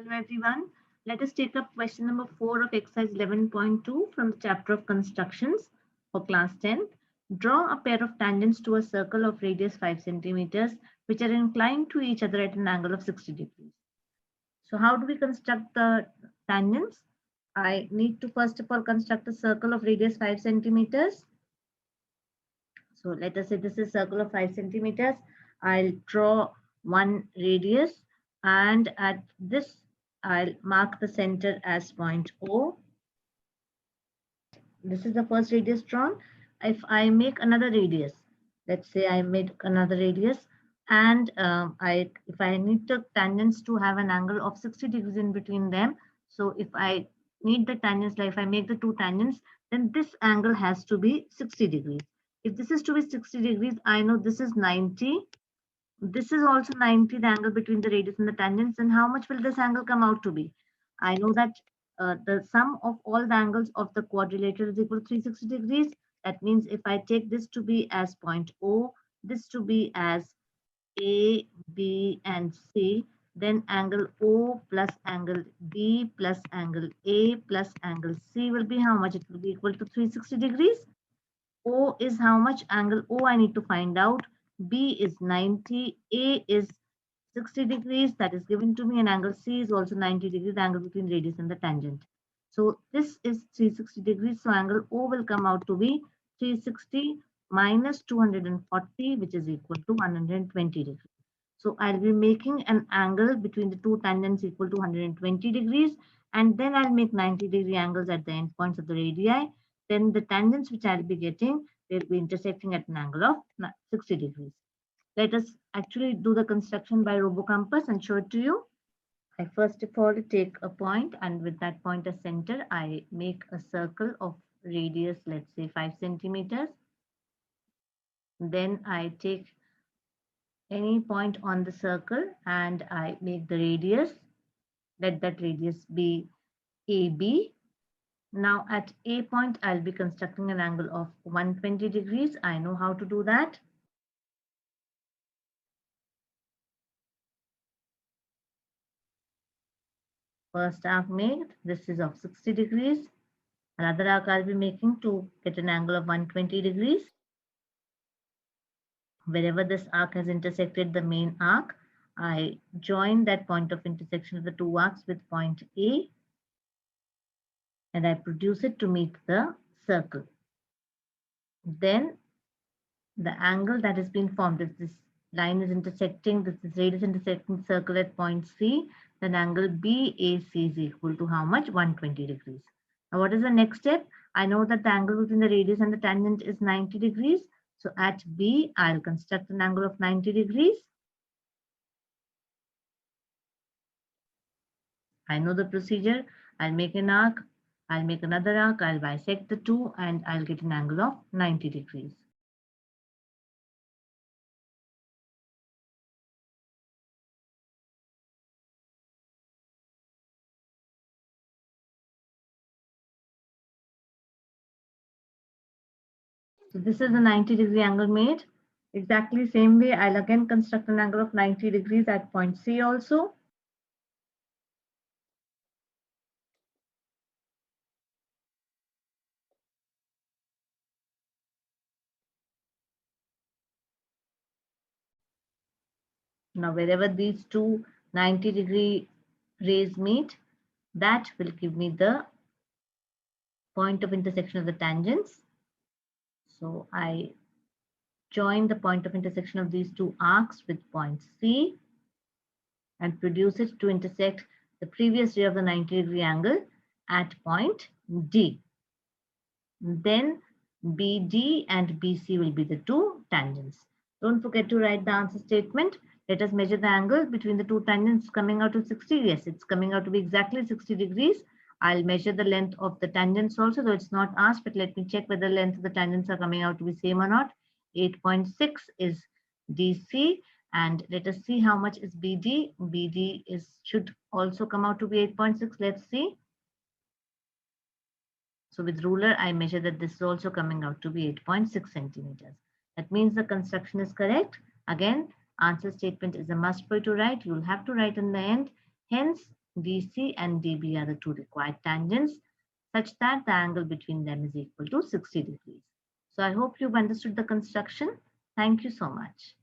Hello everyone. Let us take up question number 4 of exercise 11.2 from the chapter of constructions for class 10. Draw a pair of tangents to a circle of radius 5 centimeters which are inclined to each other at an angle of 60 degrees. So how do we construct the tangents? I need to first of all construct a circle of radius 5 centimeters. So let us say this is a circle of 5 centimeters. I'll draw one radius and at this I'll mark the center as point O. This is the first radius drawn. If I make another radius, let's say I made another radius and if I need the tangents to have an angle of 60 degrees in between them. So if I need the tangents, like if I make the two tangents, then this angle has to be 60 degrees. If this is to be 60 degrees, I know this is 90. This is also 90, the angle between the radius and the tangents. And how much will this angle come out to be? I know that the sum of all the angles of the quadrilateral is equal to 360 degrees. That means if I take this to be as point O, this to be as A, B, and C, then angle O plus angle B plus angle A plus angle C will be how much? It will be equal to 360 degrees. O is how much? Angle O I need to find out. B is 90, A is 60 degrees, that is given to me, and angle C is also 90 degrees, the angle between radius and the tangent. So this is 360 degrees, so angle O will come out to be 360 minus 240, which is equal to 120 degrees. So I'll be making an angle between the two tangents equal to 120 degrees, and then I'll make 90-degree angles at the endpoints of the radii. Then the tangents which I'll be getting, they'll be intersecting at an angle of 60 degrees. Let us actually do the construction by RoboCompass and show it to you. I first of all take a point, and with that point as center, I make a circle of radius, let's say 5 centimeters. Then I take any point on the circle and I make the radius. Let that radius be AB. Now at A point, I'll be constructing an angle of 120 degrees. I know how to do that. First arc made, this is of 60 degrees. Another arc I'll be making to get an angle of 120 degrees. Wherever this arc has intersected the main arc, I join that point of intersection of the two arcs with point A, and I produce it to meet the circle. Then the angle that has been formed, if this line is intersecting, this radius intersecting the circle at point C, then angle BAC is equal to how much? 120 degrees. Now what is the next step? I know that the angle between the radius and the tangent is 90 degrees. So at B, I'll construct an angle of 90 degrees. I know the procedure. I'll make an arc, I'll make another arc, I'll bisect the two, and I'll get an angle of 90 degrees. So this is the 90-degree angle made. Exactly same way, I'll again construct an angle of 90 degrees at point C also. Now wherever these two 90-degree rays meet, that will give me the point of intersection of the tangents. So I join the point of intersection of these two arcs with point C and produce it to intersect the previous ray of the 90-degree angle at point D. Then BD and BC will be the two tangents. Don't forget to write the answer statement. Let us measure the angle between the two tangents coming out to 60. Yes, it's coming out to be exactly 60 degrees. I'll measure the length of the tangents also, though it's not asked, but let me check whether the length of the tangents are coming out to be same or not. 8.6 is DC, and let us see how much is BD. BD should also come out to be 8.6. Let's see. So with ruler, I measure that this is also coming out to be 8.6 centimeters. That means the construction is correct. Again, answer statement is a must for you to write. You'll have to write in the end. Hence, DC and DB are the two required tangents such that the angle between them is equal to 60 degrees. So I hope you've understood the construction. Thank you so much.